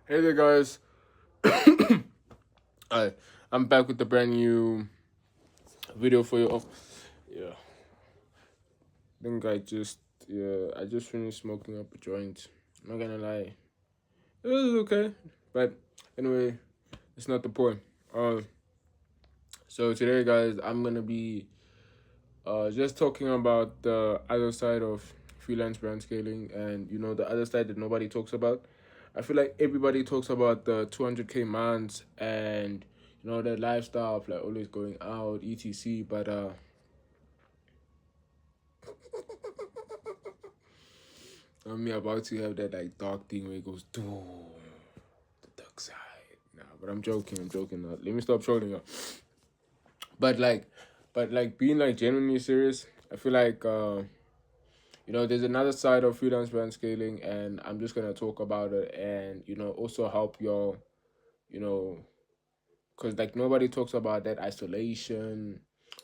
Hey there, guys. Hi, I'm back with a brand new video for you. Yeah, I think I just finished smoking up a joint. I'm not gonna lie, it was okay, but anyway, it's not the point. Um, so today, guys, I'm gonna be just talking about the other side of freelance brand scaling, and the other side that nobody talks about. I feel like everybody talks about the 200K months and the lifestyle of like always going out, etc. But I'm about to have that like dark thing where it goes, doom, the dark side. Nah, but I'm joking. I'm joking. Let me stop trolling. But like, being like genuinely serious, I feel like there's another side of freelance brand scaling, and I'm just gonna talk about it, and also help y'all, you know, because like nobody talks about that isolation,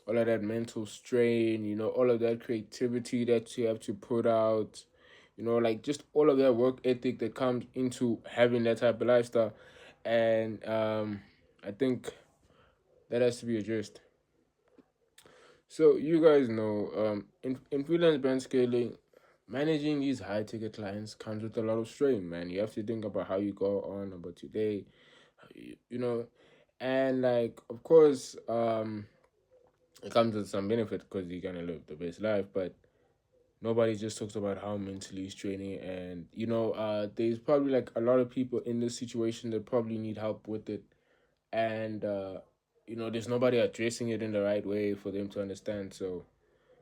all of that mental strain, all of that creativity that you have to put out, like just all of that work ethic that comes into having that type of lifestyle, and I think that has to be addressed. So you guys know, in freelance brand scaling, managing these high ticket clients comes with a lot of strain, man. You have to think about how you go on about your day, you know, and like of course, it comes with some benefit because you're gonna live the best life, but nobody just talks about how mentally straining, and there's probably like a lot of people in this situation that probably need help with it, and there's nobody addressing it in the right way for them to understand. So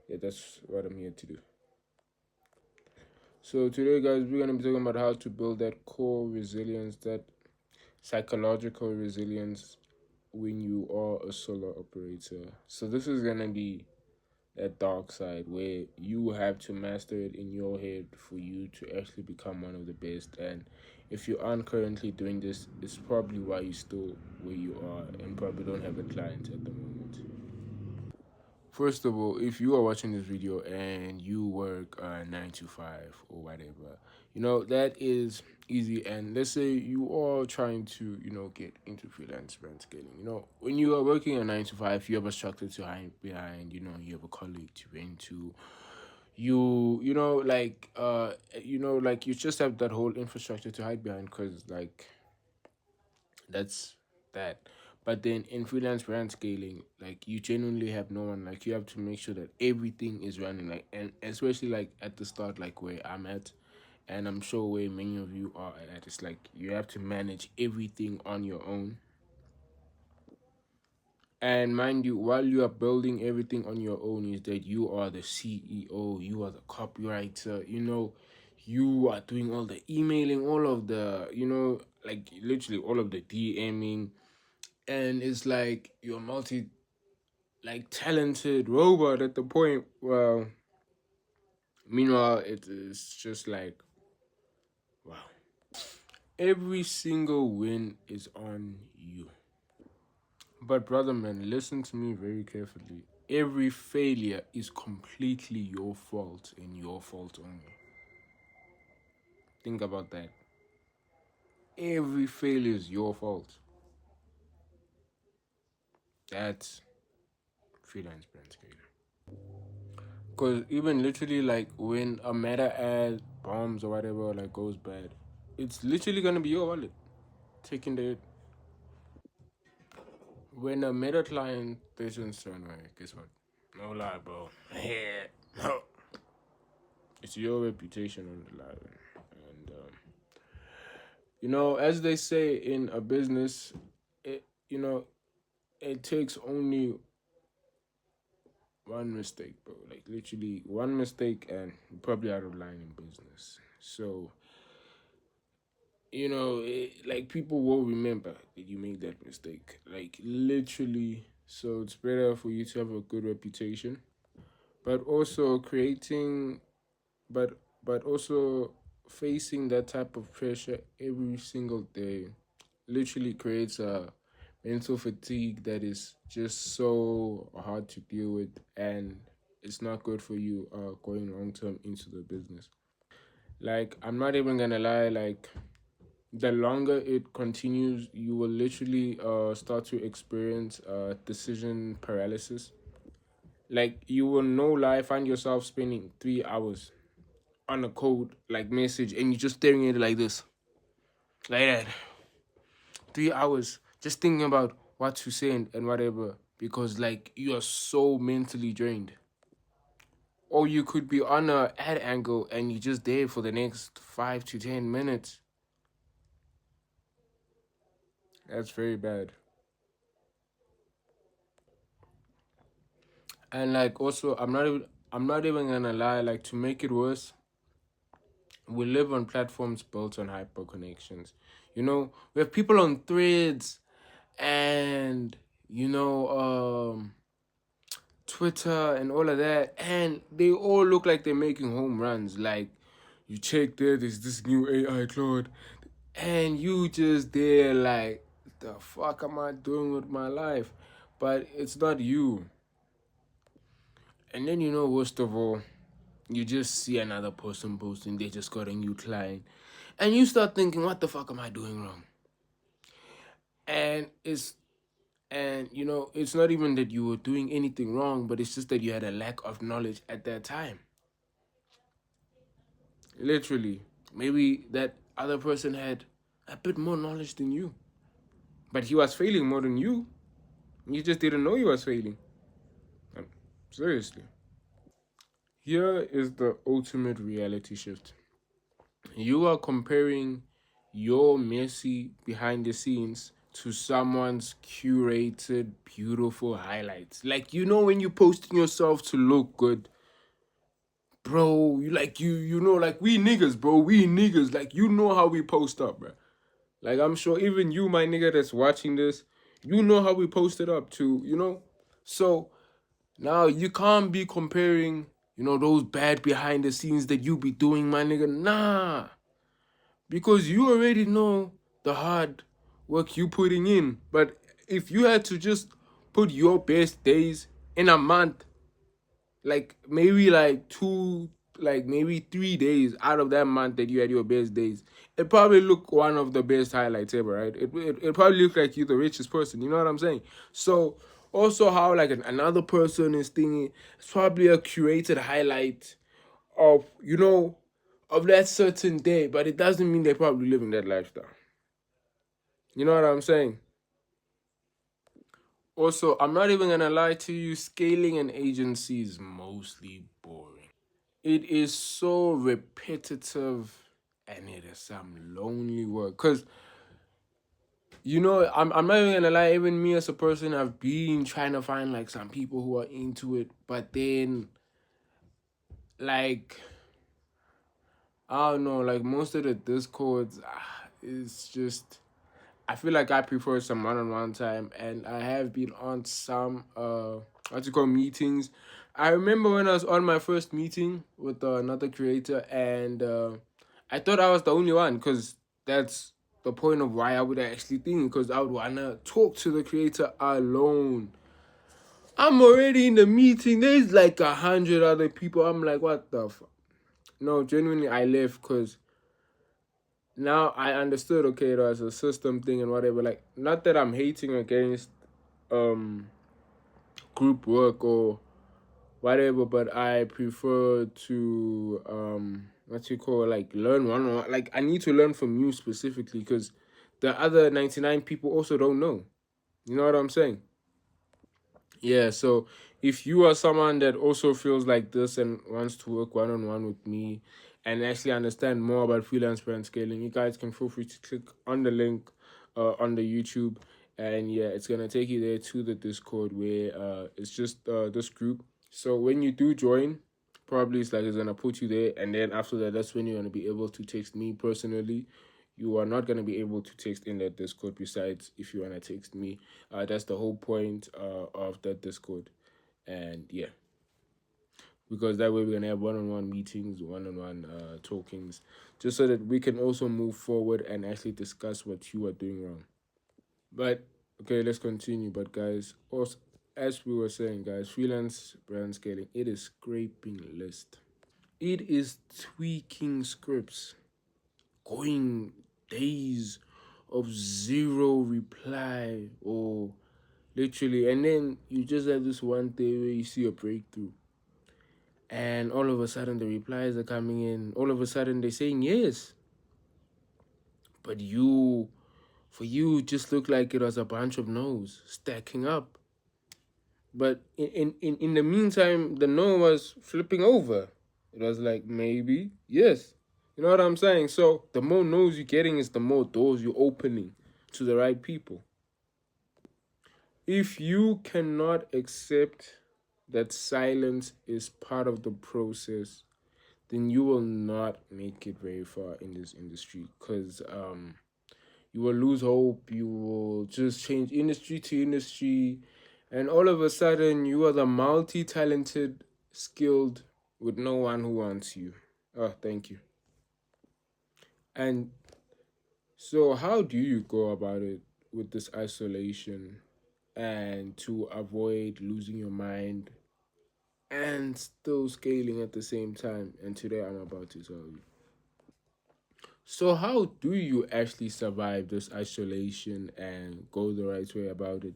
yeah, that's what I'm here to do. So today, guys, we're gonna be talking about how to build that core resilience, that psychological resilience when you are a solo operator. So this is gonna be that dark side where you have to master it in your head for you to actually become one of the best. And if you aren't currently doing this, it's probably why you're still where you are and probably don't have a client at the moment. First of all, if you are watching this video and you work 9 to 5 or whatever, that is easy. And let's say you are trying to, get into freelance brand scaling. When you are working a 9 to 5, you have a structure to hide behind. You have a colleague to rent to. Like you just have that whole infrastructure to hide behind, because like that's that. But then in freelance brand scaling, like you genuinely have no one. Like you have to make sure that everything is running. Like, and especially like at the start, like where I'm at, and I'm sure where many of you are at. It's like you have to manage everything on your own. And mind you, while you are building everything on your own, is that you are the CEO, you are the copywriter, you are doing all the emailing, all of the, like literally all of the DMing, and it's like you're multi like talented robot at the point. Well, meanwhile, it is just like wow. Every single win is on you. But brother man, listen to me very carefully. Every failure is completely your fault and your fault only. Think about that. Every failure is your fault. That's freelance brand scaling. Because even literally, like when a meta ad bombs or whatever, like goes bad, it's literally gonna be your wallet taking the hit. When a meta client doesn't turn right, guess what? No lie, bro. No. It's your reputation on the line. And as they say in a business, it it takes only one mistake, bro. Like literally one mistake, and you're probably out of line in business. So like people will remember that you made that mistake. Like literally. So it's better for you to have a good reputation, but also creating, but also facing that type of pressure every single day literally creates a mental fatigue that is just so hard to deal with, and it's not good for you going long term into the business. Like I'm not even gonna lie, like the longer it continues, you will literally start to experience decision paralysis. Like you will no lie find yourself spending 3 hours on a code like message and you're just staring at it like this, like that. 3 hours just thinking about what to say and whatever because like you are so mentally drained. Or you could be on a ad angle and you're just there for the next 5 to 10 minutes. That's very bad. And like also I'm not even gonna lie, like to make it worse, we live on platforms built on hyper connections. We have people on threads and Twitter and all of that, and they all look like they're making home runs. Like you check there's this new AI Claude, and you just there like, the fuck am I doing with my life? But it's not you. And then worst of all, you just see another person posting they just got a new client, and you start thinking, what the fuck am I doing wrong? And it's not even that you were doing anything wrong, but it's just that you had a lack of knowledge at that time. Literally, maybe that other person had a bit more knowledge than you, but he was failing more than you. You just didn't know he was failing. Um, Seriously. Here is the ultimate reality shift. You are comparing your messy behind the scenes to someone's curated, beautiful highlights. Like, when you're posting yourself to look good, bro, like we niggas, bro, we niggas, like, how we post up, bro. Like, I'm sure even you, my nigga, that's watching this, how we post it up too. So now you can't be comparing, those bad behind the scenes that you be doing, my nigga. Nah, because you already know the hard work you putting in. But if you had to just put your best days in a month, like maybe like two, like maybe 3 days out of that month that you had your best days, it probably look one of the best highlights ever, right? It probably look like you're the richest person. You know what I'm saying? So also how like another person is thinking, it's probably a curated highlight of of that certain day, but it doesn't mean they're probably living that lifestyle. You know what I'm saying? Also, I'm not even gonna lie to you, scaling an agency is mostly boring. It is so repetitive and it is some lonely work. Cause I'm not even gonna lie, even me as a person, I've been trying to find like some people who are into it, but then like I don't know, like most of the discords is just, I feel like I prefer some one-on-one time, and I have been on some what you call meetings. I remember when I was on my first meeting with another creator, and I thought I was the only one because that's the point of why I would actually think, because I would wanna talk to the creator alone. I'm already in the meeting. There's like 100 other people. I'm like, what the fuck? No, genuinely, I left because now I understood, okay, it was a system thing and whatever. Like, not that I'm hating against um group work or whatever, but I prefer to what you call, like, learn one on one. Like, I need to learn from you specifically because the other 99 people also don't know. You know what I'm saying? Yeah, so if you are someone that also feels like this and wants to work one on one with me and actually understand more about freelance brand scaling, you guys can feel free to click on the link on the YouTube, and yeah, it's gonna take you there to the Discord where it's just this group. So when you do join, probably it's gonna put you there, and then after that, that's when you're gonna be able to text me personally. You are not gonna be able to text in that Discord. Besides, if you wanna text me, that's the whole point of that Discord, and yeah, because that way we're gonna have one-on-one meetings, one-on-one talkings, just so that we can also move forward and actually discuss what you are doing wrong. But okay, let's continue. But guys, also as we were saying, guys, freelance brand scaling, it is scraping list. It is tweaking scripts, going. days of zero reply or literally, and then you just have this one day where you see a breakthrough, and all of a sudden the replies are coming in. All of a sudden they're saying yes, but for you, just looked like it was a bunch of no's stacking up. But in the meantime, the no was flipping over. It was like maybe, yes. You know what I'm saying? So the more no's you're getting is the more doors you're opening to the right people. If you cannot accept that silence is part of the process, then you will not make it very far in this industry, because you will lose hope. You will just change industry to industry, and all of a sudden you are the multi-talented, skilled, with no one who wants you. Oh, thank you. And so how do you go about it with this isolation and to avoid losing your mind and still scaling at the same time? And today I'm about to tell you. So how do you actually survive this isolation and go the right way about it?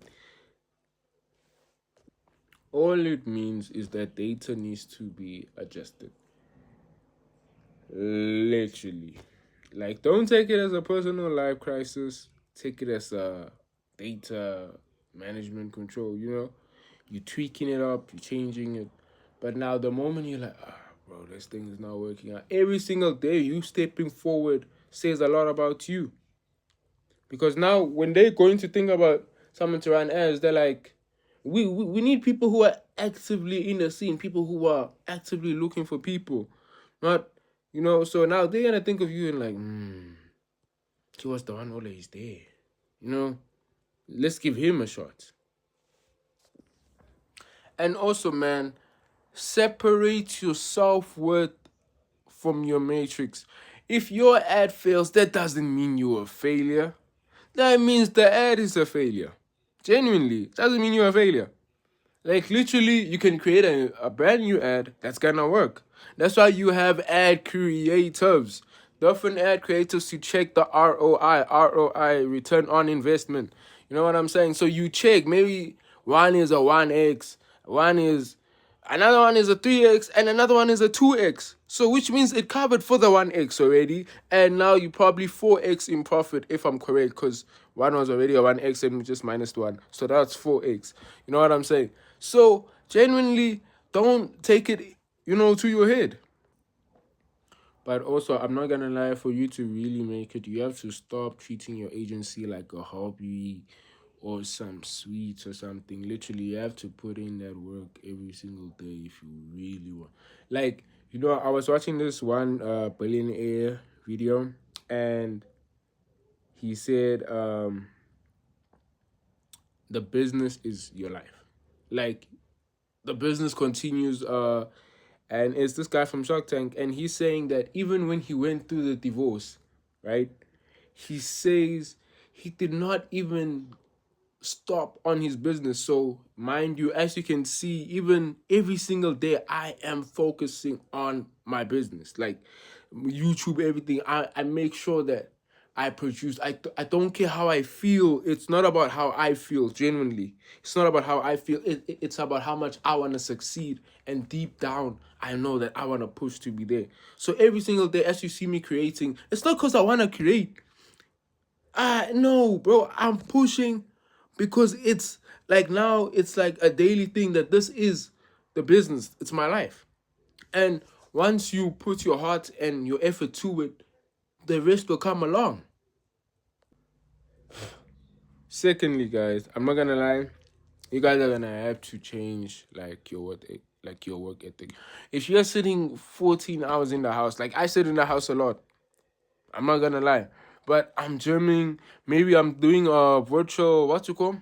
All it means is that data needs to be adjusted. Literally. Like, don't take it as a personal life crisis. Take it as a data management control, you know? You're tweaking it up, you're changing it. But now the moment you're like, bro, this thing is not working out. Every single day you stepping forward says a lot about you. Because now when they're going to think about someone to run ads, they're like, we need people who are actively in the scene, people who are actively looking for people. Not, so now they're going to think of you and like, he was the one always there. Let's give him a shot. And also, man, separate your self-worth from your matrix. If your ad fails, that doesn't mean you're a failure. That means the ad is a failure. Genuinely, doesn't mean you're a failure. Like, literally, you can create a brand new ad that's gonna work. That's why you have ad creatives. Different ad creatives to check the ROI, return on investment. You know what I'm saying? So you check, maybe one is a 1x, another one is a 3x, and another one is a 2x. So which means it covered for the 1x already, and now you probably 4x in profit, if I'm correct, because one was already a 1x and we just minus 1. So that's 4x. You know what I'm saying? So genuinely, don't take it, to your head. But also, I'm not gonna lie, for you to really make it, you have to stop treating your agency like a hobby or some sweets or something. Literally, you have to put in that work every single day if you really want. Like, I was watching this one billionaire video, and he said the business is your life. Like, the business continues, and it's this guy from Shark Tank, and he's saying that even when he went through the divorce, right, he says he did not even stop on his business. So mind you, as you can see, even every single day I am focusing on my business, like YouTube, everything. I make sure that I produce. I don't care how I feel. It's not about how I feel, genuinely. It's not about how I feel. It's about how much I want to succeed, and deep down I know that I want to push to be there. So every single day as you see me creating, it's not because I want to create. No, bro, I'm pushing because it's like, now it's like a daily thing that this is the business. It's my life. And once you put your heart and your effort to it, the rest will come along. Secondly, guys, I'm not gonna lie, you guys are gonna have to change your work ethic. If you're sitting 14 hours in the house, like I sit in the house a lot, I'm not gonna lie, but I'm gymming. Maybe I'm doing a virtual, what's it called,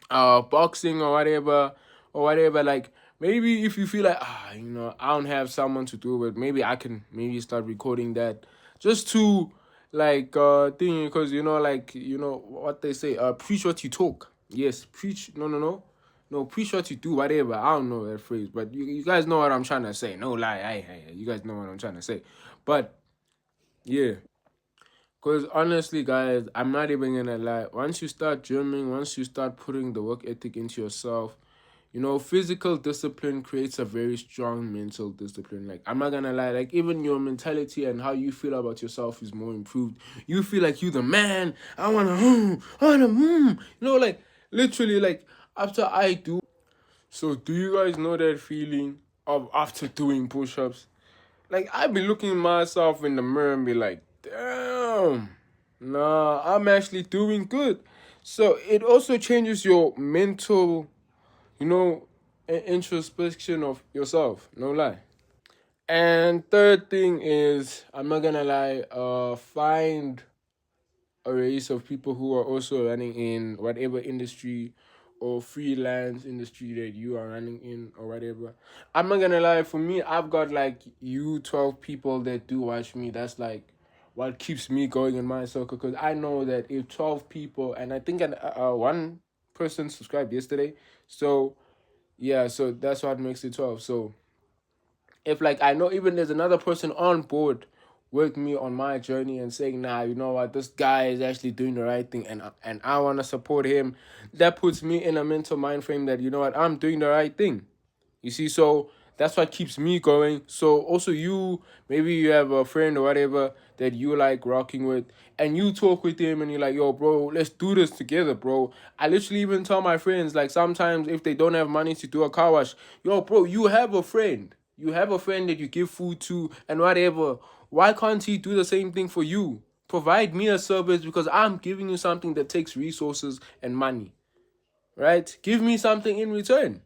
boxing or whatever. Like, maybe if you feel like, I don't have someone to do it, maybe I can maybe start recording that, just to like thing, because what they say, preach what you talk. Yes, preach. No, preach what you do, whatever. I don't know that phrase, but you guys know what I'm trying to say. No lie, you guys know what I'm trying to say. But yeah, Because honestly, guys, I'm not even gonna lie. Once you start gymming, once you start putting the work ethic into yourself, physical discipline creates a very strong mental discipline. Like, I'm not gonna lie, like, even your mentality and how you feel about yourself is more improved. You feel like you the man. Like, literally, like, after I do. So, do you guys know that feeling of after doing push ups? Like, I be looking at myself in the mirror and be like, damn, nah, I'm actually doing good. So, it also changes your mental, you know, introspection of yourself. No lie. And third thing is, I'm not gonna lie, find a race of people who are also running in whatever industry or freelance industry that you are running in or whatever. I'm not gonna lie, for me, I've got like 12 people that do watch me. That's like what keeps me going in my circle, because I know that if 12 people, and I think one person subscribed yesterday, so yeah, so that's what makes it 12. So if like I know even there's another person on board with me on my journey and saying, nah, you know what, this guy is actually doing the right thing, and I want to support him, that puts me in a mental mind frame that, you know what, I'm doing the right thing. You see, so that's what keeps me going. So also you, maybe you have a friend or whatever that you like rocking with, and you talk with him and you're like, yo, bro, let's do this together, bro. I literally even tell my friends, like, sometimes if they don't have money to do a car wash, yo, bro, you have a friend. You have a friend that you give food to and whatever. Why can't he do the same thing for you? Provide me a service, because I'm giving you something that takes resources and money, right? Give me something in return.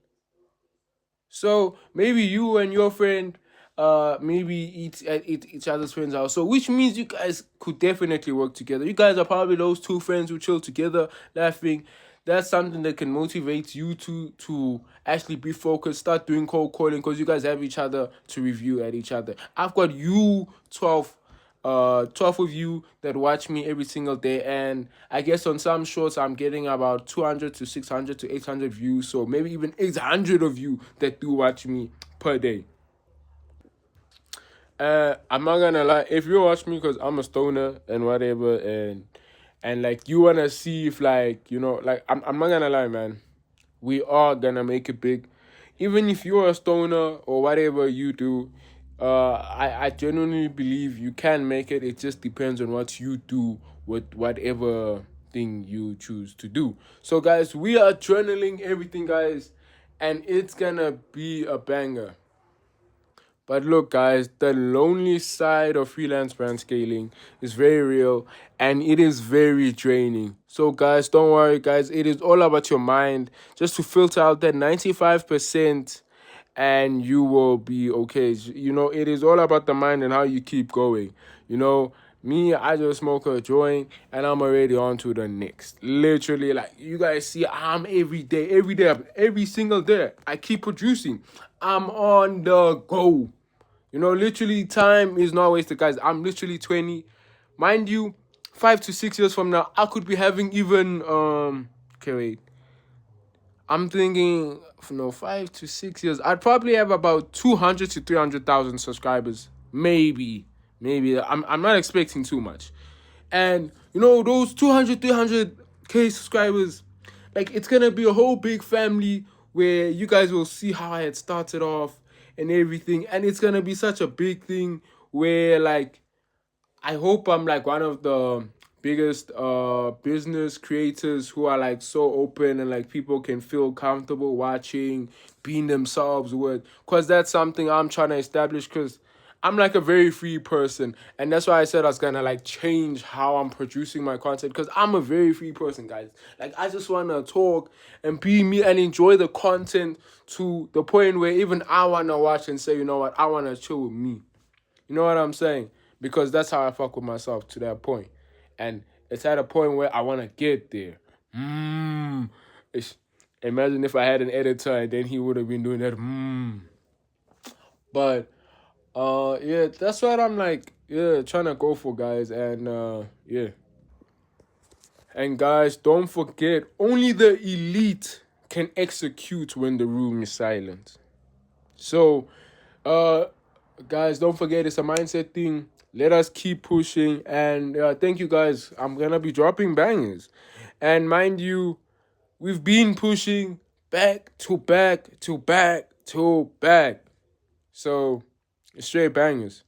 So maybe you and your friend maybe eat each other's friends' house. So which means you guys could definitely work together. You guys are probably those two friends who chill together, laughing. That's something that can motivate you to actually be focused, start doing cold calling, because you guys have each other to review at each other. I've got you 12 of you that watch me every single day, and I guess on some shorts I'm getting about 200 to 600 to 800 views, so maybe even 800 of you that do watch me per day. I'm not gonna lie, if you watch me because I'm a stoner and whatever, and like you wanna see if, like, like, I'm not gonna lie, man, we are gonna make it big. Even if you're a stoner or whatever you do, I genuinely believe you can make it. It just depends on what you do with whatever thing you choose to do. So, guys, we are journaling everything, guys, and it's gonna be a banger. But look, guys, the lonely side of freelance brand scaling is very real and it is very draining. So, guys, don't worry, guys. It is all about your mind. Just to filter out that 95% and you will be okay. It is all about the mind and how you keep going. You know, me, I just smoke a joint and I'm already on to the next. Literally, like, you guys see, I'm every day, every single day. I keep producing. I'm on the go. Literally, time is not wasted, guys. I'm literally 20. Mind you, 5 to 6 years from now, I could be having even okay, wait. I'm thinking, no, 5 to 6 years. I'd probably have about 200 to 300,000 subscribers. Maybe. I'm not expecting too much. And those 200, 300K subscribers, like, it's gonna be a whole big family where you guys will see how I had started off and everything. And it's gonna be such a big thing where, like, I hope I'm like one of the biggest business creators who are like so open and like people can feel comfortable watching, being themselves with, because that's something I'm trying to establish, because I'm like a very free person, and that's why I said I was gonna like change how I'm producing my content, because I'm a very free person, guys. Like, I just wanna talk and be me and enjoy the content to the point where even I wanna watch and say, you know what, I wanna chill with me. You know what I'm saying? Because that's how I fuck with myself to that point. And it's at a point where I want to get there. It's, imagine if I had an editor and then he would have been doing that. But, yeah, that's what I'm like, yeah, trying to go for, guys. And, yeah. And, guys, don't forget, only the elite can execute when the room is silent. So, uh, guys, don't forget, it's a mindset thing. Let us keep pushing. And thank you guys. I'm gonna be dropping bangers. And mind you, we've been pushing back to back to back to back. So straight bangers.